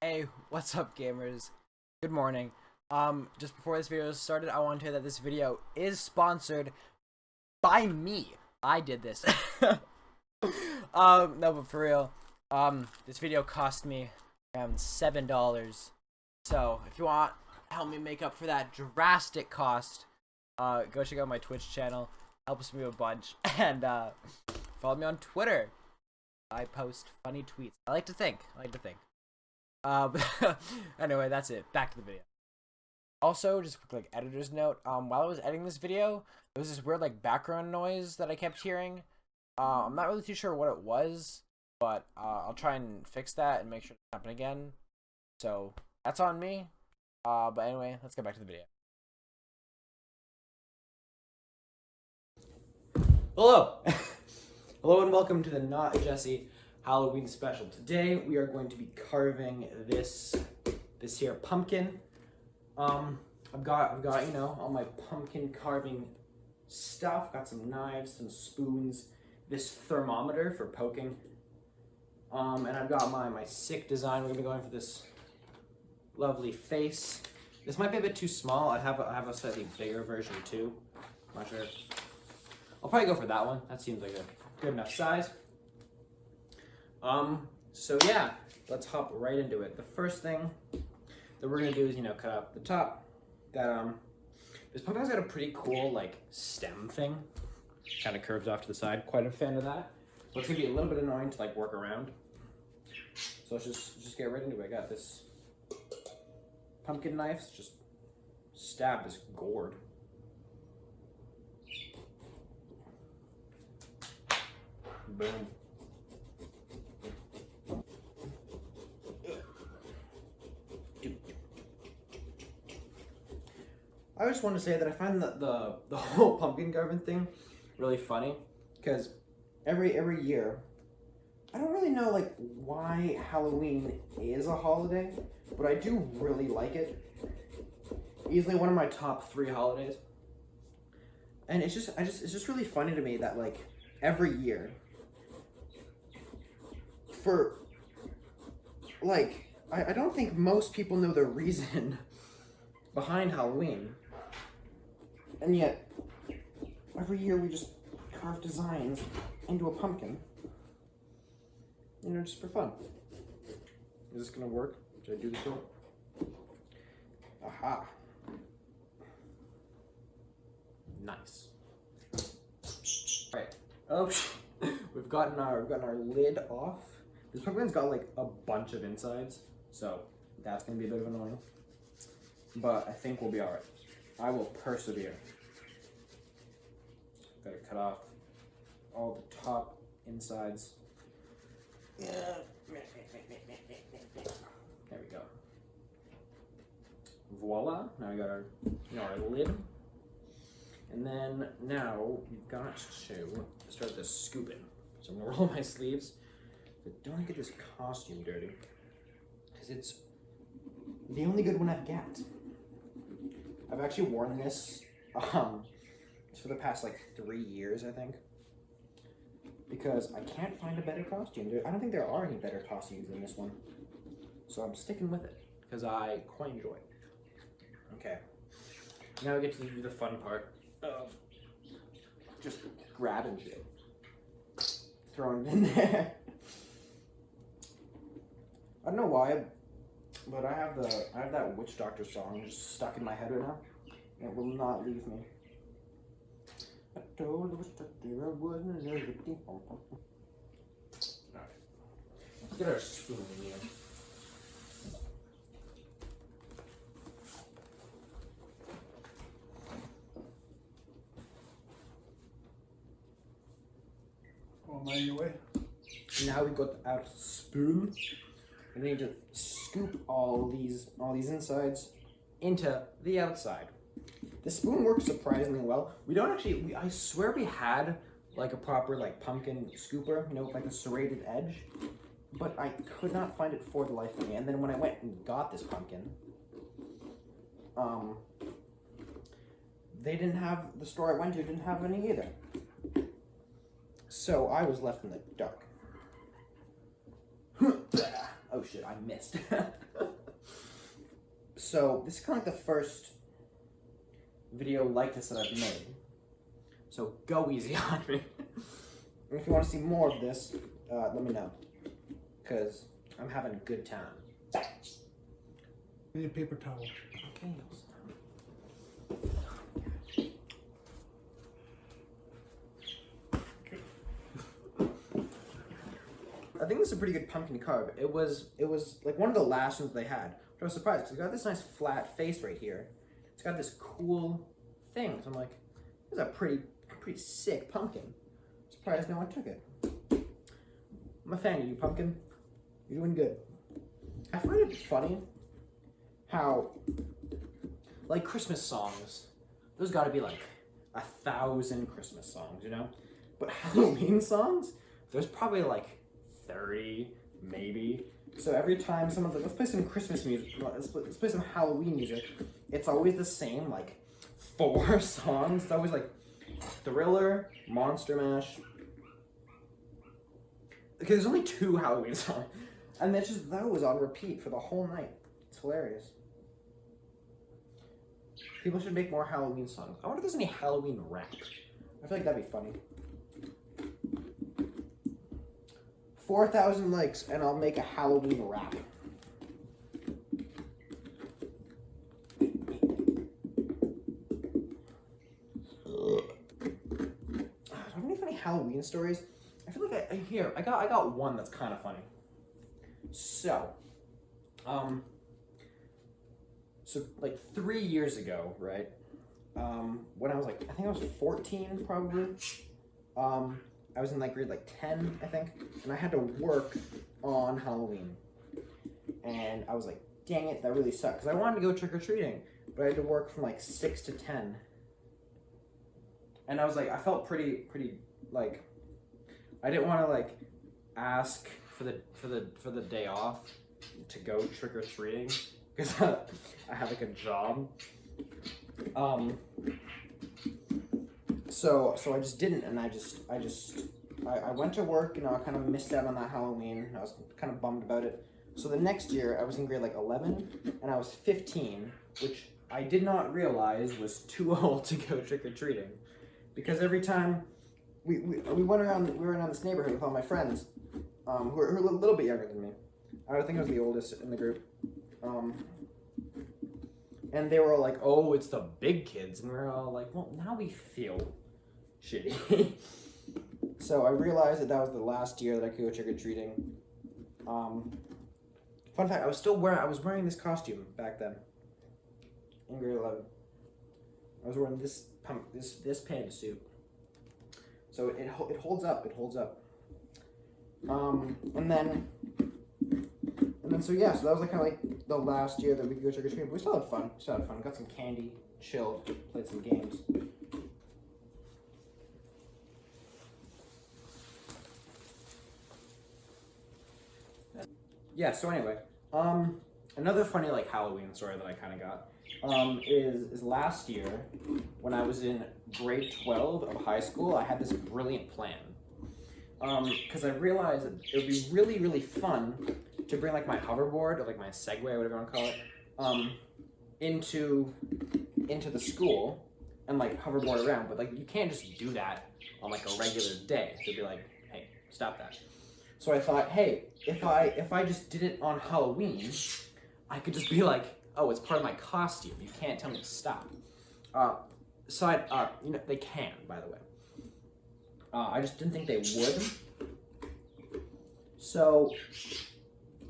Hey, what's up gamers? Good morning. Just before this video started, I want to tell you that this video is sponsored by me. I did this. No, but for real, this video cost me around $7. So if you want to help me make up for that drastic cost, go check out my Twitch channel. Helps me a bunch. And follow me on Twitter. I post funny tweets. I like to think. Anyway, that's it. Back to the video. Also, just a quick editor's note. While I was editing this video, there was this weird background noise that I kept hearing. I'm not really too sure what it was, but I'll try and fix that and make sure it doesn't happen again. So that's on me. But anyway, let's get back to the video. Hello, hello, and welcome to the NotJesse Halloween special. Today we are going to be carving this here pumpkin. I've got you know, all my pumpkin carving stuff. Got some knives, some spoons, this thermometer for poking. And I've got my sick design. We're gonna be going for this lovely face. This might be a bit too small. I have a slightly bigger version too. I'm not sure. I'll probably go for that one. That seems like a good enough size. So yeah, let's hop right into it. The first thing that we're gonna do is, cut out the top. That this pumpkin's got a pretty cool stem thing. Kind of curves off to the side. Quite a fan of that. So it's gonna be a little bit annoying to work around. So let's just get right into it. I got this pumpkin knife. Just stab this gourd. Boom. I just want to say that I find that the whole pumpkin carving thing really funny, because every year, I don't really know why Halloween is a holiday, but I do really like it. Easily one of my top 3 holidays, and it's just really funny to me that every year, for I don't think most people know the reason behind Halloween. And yet, every year we just carve designs into a pumpkin. Just for fun. Is this gonna work? Should I do this one? Aha. Nice. Alright. Oh, we've gotten our lid off. This pumpkin's got a bunch of insides, so that's gonna be a bit of annoying. But I think we'll be alright. I will persevere. Gotta cut off all the top insides. Yeah. There we go. Voila. Now we got our lid. And then now we've got to start the scooping. So I'm gonna roll my sleeves. But don't get this costume dirty, because it's the only good one I've got. I've actually worn this for the past 3 years, I think, because I can't find a better costume. I don't think there are any better costumes than this one, so I'm sticking with it because I quite enjoy it. Okay, now we get to do the fun part of just grabbing shit, throwing it in there. I don't know why, but I have that witch doctor song just stuck in my head right now. It will not leave me. I told the witch doctor I wasn't everything. Alright. Let's get our spoon in here. On your way. Now we got our spoon. We need to scoop all these insides into the outside. The spoon works surprisingly well. We don't actually, I swear we had a proper pumpkin scooper, with a serrated edge, but I could not find it for the life of me. And then when I went and got this pumpkin, the store I went to didn't have any either. So I was left in the dark. Oh shit, I missed. So this is kind of like the first video like this that I've made. So go easy on me. And if you want to see more of this, let me know. Because I'm having a good time. I need a paper towel. Okay, I think this is a pretty good pumpkin carve. It was like one of the last ones they had. But I was surprised because it's got this nice flat face right here. It's got this cool thing. So I'm like, this is a pretty sick pumpkin. Surprised no one took it. I'm a fan of you, pumpkin. You're doing good. I find it funny how, like, Christmas songs, there's got to be like 1,000 Christmas songs, you know? But Halloween songs, there's probably like 30, maybe. So every time someone's like, let's play some Christmas music, let's play some Halloween music, it's always the same, like, 4 songs. It's always like Thriller, Monster Mash. Okay, there's only 2 Halloween songs. And it's just those on repeat for the whole night. It's hilarious. People should make more Halloween songs. I wonder if there's any Halloween rap. I feel like that'd be funny. 4,000 likes and I'll make a Halloween rap. Do I have any funny Halloween stories? I feel like I got one that's kind of funny. So like 3 years ago, right? When I was like, I think I was 14 probably. I was in like grade like 10, I think, and I had to work on Halloween. And I was like, dang it, that really sucked. Because I wanted to go trick-or-treating, but I had to work from like 6 to 10. And I was like, I felt pretty like, I didn't want to like ask for the day off to go trick-or-treating because I had like a job. So I just didn't, and I went to work, and I kind of missed out on that Halloween. I was kind of bummed about it. So the next year, I was in grade like 11, and I was 15, which I did not realize was too old to go trick-or-treating. Because every time we went around this neighborhood with all my friends, who are a little bit younger than me. I think I was the oldest in the group. And they were all like, oh, it's the big kids. And we were all like, well, now we feel shitty. So I realized that was the last year that I could go trick-or-treating. Fun fact, I was wearing this costume back then. In grade 11. I was wearing this panda suit. So it holds up, And then so yeah, so that was like kind of like the last year that we could go trick-or-treating, but we still had fun. Got some candy, chilled, played some games. Yeah, so anyway, another funny like Halloween story that I kind of got is last year when I was in grade 12 of high school, I had this brilliant plan. Because I realized that it would be really, really fun to bring like my hoverboard or like my Segway or whatever you want to call it, into the school and like hoverboard around. But like you can't just do that on like a regular day. They'd be like, hey, stop that. So I thought, hey, if I just did it on Halloween, I could just be like, oh, it's part of my costume. You can't tell me to stop. They can, by the way. I just didn't think they would. So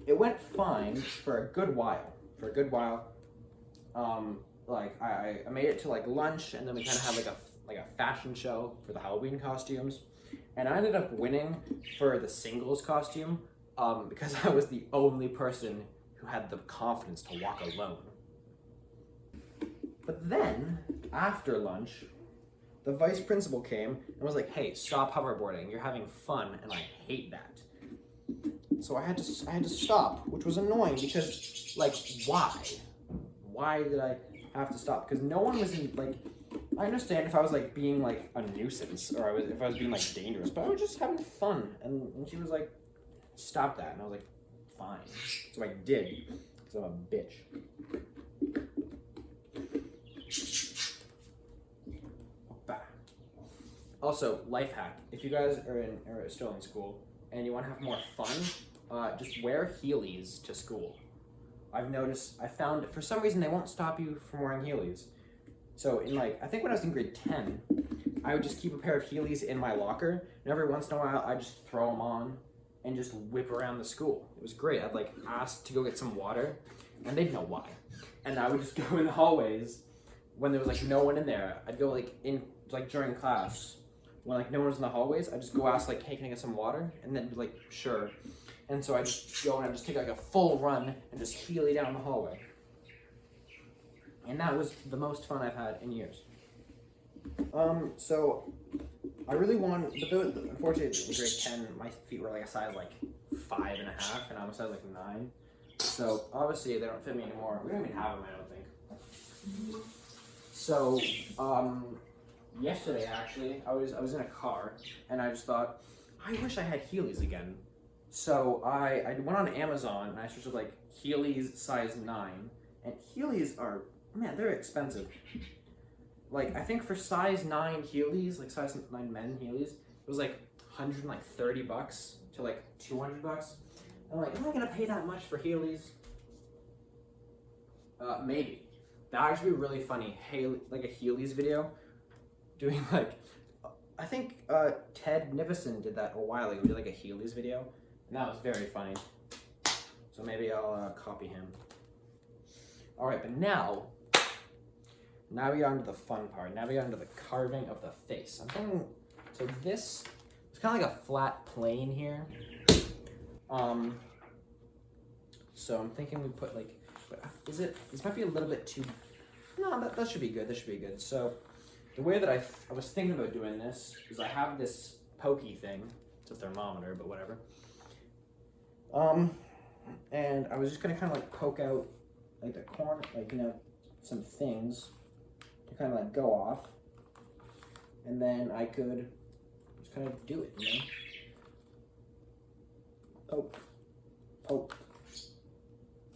it went fine for a good while. I made it to like lunch, and then we kind of had like a fashion show for the Halloween costumes, and I ended up winning for the singles costume because I was the only person who had the confidence to walk alone. But then after lunch, the vice principal came and was like, hey, stop hoverboarding. You're having fun, and I hate that. So I had to stop, which was annoying because, like, why? Why did I have to stop? Because no one was in, like, I understand if I was, like, being, like, a nuisance or if I was being, like, dangerous, but I was just having fun. And she was like, stop that. And I was like, fine. So I did, because I'm a bitch. Also, life hack: if you guys are still in school and you want to have more fun, just wear Heelys to school. I found for some reason they won't stop you from wearing Heelys. So I think when I was in grade 10, I would just keep a pair of Heelys in my locker, and every once in a while I just throw them on and just whip around the school. It was great. I'd ask to go get some water, and they'd know why. And I would just go in the hallways when there was no one in there. I'd go in during class when no one was in the hallways. I'd just go ask hey, can I get some water? And then be sure. And so I just go and I just take a full run and just Heely down the hallway. And that was the most fun I've had in years. So I really wanted, but unfortunately in grade 10, my feet were a size 5.5, and I'm a size 9. So obviously they don't fit me anymore. We don't even have them, I don't think. So yesterday actually, I was in a car and I just thought, I wish I had Heelys again. So I went on Amazon and I searched Heelys size 9, and Heelys are, man, they're expensive. I think for size 9 Heelys, size 9 men Heelys, it was $130 to $200. I'm am I gonna pay that much for Heelys? Maybe. That would actually be really funny. Hey, a Heelys video, doing I think Ted Nivison did that a while ago. He did a Heelys video, and that was very funny. So maybe I'll copy him. All right, but now we get on to the fun part. Now we get on to the carving of the face. I'm thinking, so this, it's kind of a flat plane here. So I'm thinking we put this might be a little bit too, no, that should be good, this should be good. So the way that I was thinking about doing this is I have this pokey thing, it's a thermometer, but whatever. And I was just gonna kind of poke out the corner, some things to kind of go off, and then I could just kind of do it, poke, poke,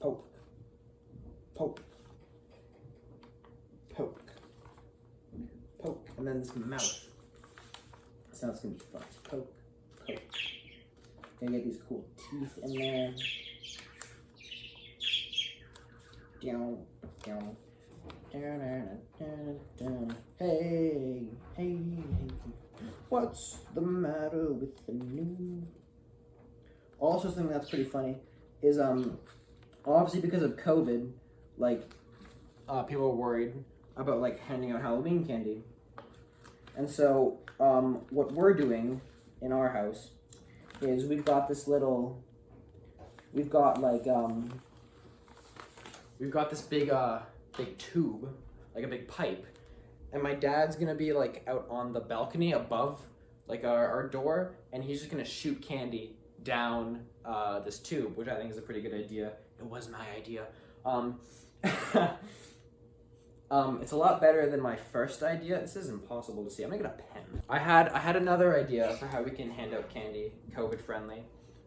poke, poke, poke, poke, and then this mouth. So it's gonna be fun. Poke, poke. Gonna get these cool teeth in there. Down, down. Hey, hey, what's the matter with the new? Also, something that's pretty funny is obviously because of COVID, people are worried about handing out Halloween candy, and so what we're doing in our house is we've got this big tube, a big pipe, and my dad's gonna be out on the balcony above our door, and he's just gonna shoot candy down this tube, which I think is a pretty good idea. It was my idea. It's a lot better than my first idea. This is impossible to see. I'm gonna get a pen. I had another idea for how we can hand out candy COVID friendly,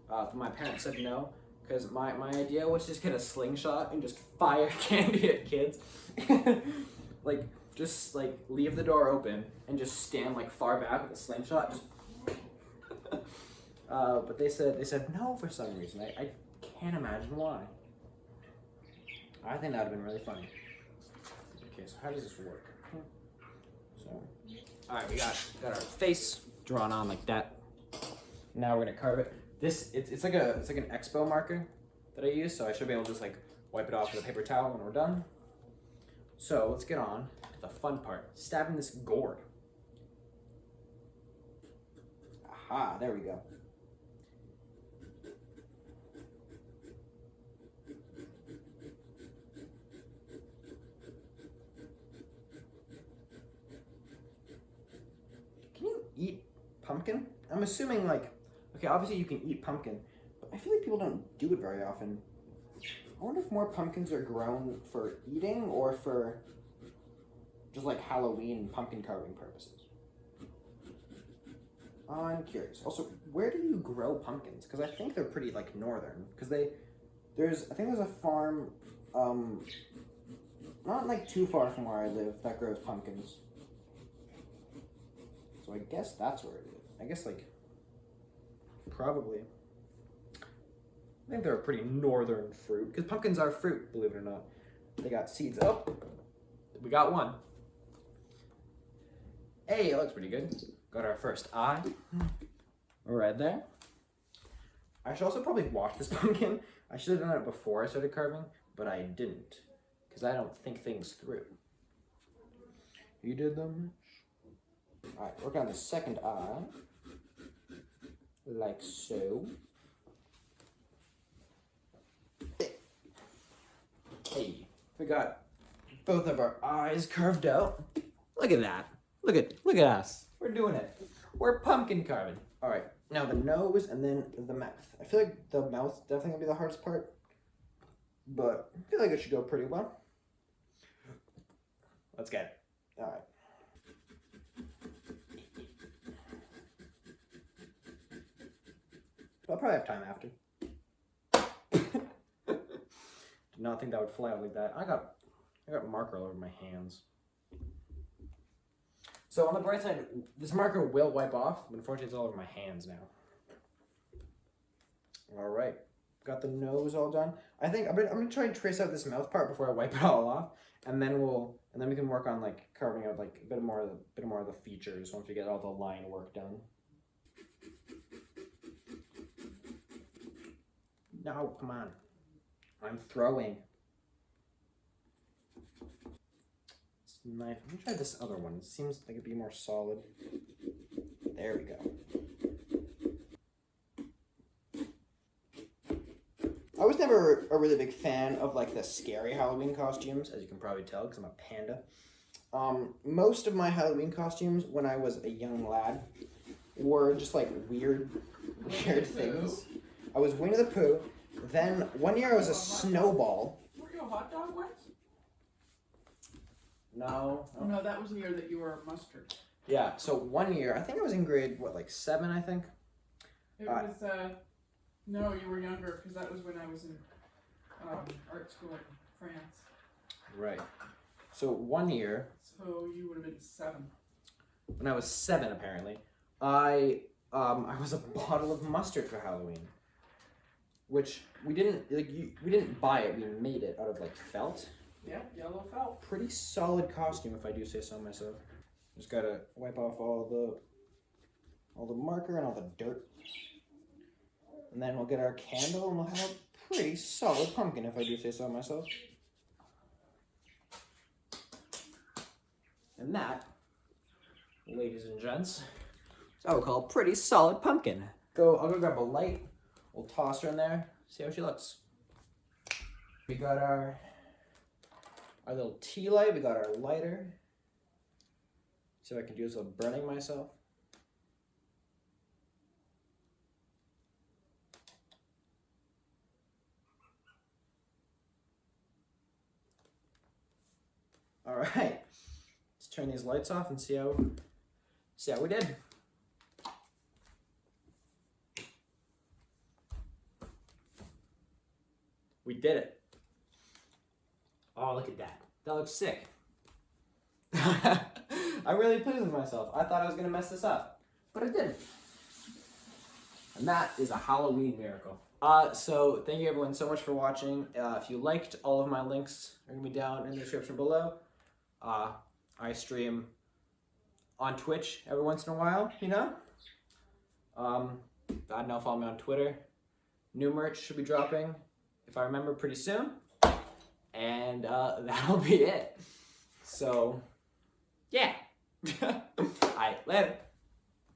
but my parents said no, because my idea was just get a slingshot and just fire candy at kids. Just leave the door open and just stand far back with a slingshot. Just but they said no for some reason. I can't imagine why. I think that would have been really funny. Okay, so how does this work? So, all right, we got our face drawn on like that. Now we're gonna carve it. It's like an expo marker that I use, so I should be able to just wipe it off with a paper towel when we're done. So let's get on to the fun part, stabbing this gourd. Aha, there we go. Can you eat pumpkin? I'm assuming okay, obviously you can eat pumpkin, but I feel like people don't do it very often. I wonder if more pumpkins are grown for eating or for just Halloween pumpkin carving purposes. I'm curious. Also, where do you grow pumpkins? Because I think they're pretty northern. Because I think there's a farm not like too far from where I live that grows pumpkins. So I guess that's where it is. I guess like probably. I think they're a pretty northern fruit because pumpkins are fruit, believe it or not. They got seeds. Oh, we got one. Hey, it looks pretty good. Got our first eye. Right there. I should also probably wash this pumpkin. I should have done it before I started carving, but I didn't because I don't think things through. You did them. All right, work on the second eye, like so. Hey, we got both of our eyes carved out. Look at that. Look at us. We're doing it. We're pumpkin carving. All right, now the nose and then the mouth. I feel like the mouth definitely gonna be the hardest part, but I feel like it should go pretty well. Let's get it. All right. I'll probably have time after. Did not think that would fly out like that. I got marker all over my hands. So on the bright side, this marker will wipe off, but unfortunately it's all over my hands now. All right, got the nose all done. I think I'm gonna try and trace out this mouth part before I wipe it all off, and then we can work on like carving out like a bit more of the features once we get all the line work done. No, come on. I'm throwing. This knife. I'm gonna try this other one. It seems like it'd be more solid. There we go. I was never a really big fan of like the scary Halloween costumes, as you can probably tell, because I'm a panda. Most of my Halloween costumes when I was a young lad were just like weird things. I was Winnie the Pooh. Then one year I was a snowball. Were you a hot dog once? No. Oh, no, that was the year that you were mustard. Yeah, so one year, I think I was in grade, what, like 7, I think? It was, no, you were younger, because that was when I was in art school in France. Right. So one year, So you would have been 7. when I was 7 apparently, I was a bottle of mustard for Halloween. Which we didn't buy it, we made it out of like felt. Yeah, yellow felt. Pretty solid costume if I do say so myself. Just gotta wipe off all the marker and all the dirt. And then we'll get our candle and we'll have a pretty solid pumpkin if I do say so myself. And that, ladies and gents, is what we call a pretty solid pumpkin. I'll go grab a light. We'll toss her in there, see how she looks. We got our little tea light, we got our lighter. See what I can do without burning myself. All right, let's turn these lights off and see how we did. We did it. Oh, look at that. That looks sick. I'm really pleased with myself. I thought I was going to mess this up, but I didn't. And that is a Halloween miracle. So thank you everyone so much for watching. If you liked, all of my links are going to be down in the description below. I stream on Twitch every once in a while, you know? God, now follow me on Twitter. New merch should be dropping, if I remember, pretty soon. And that'll be it. So, yeah. All right, later.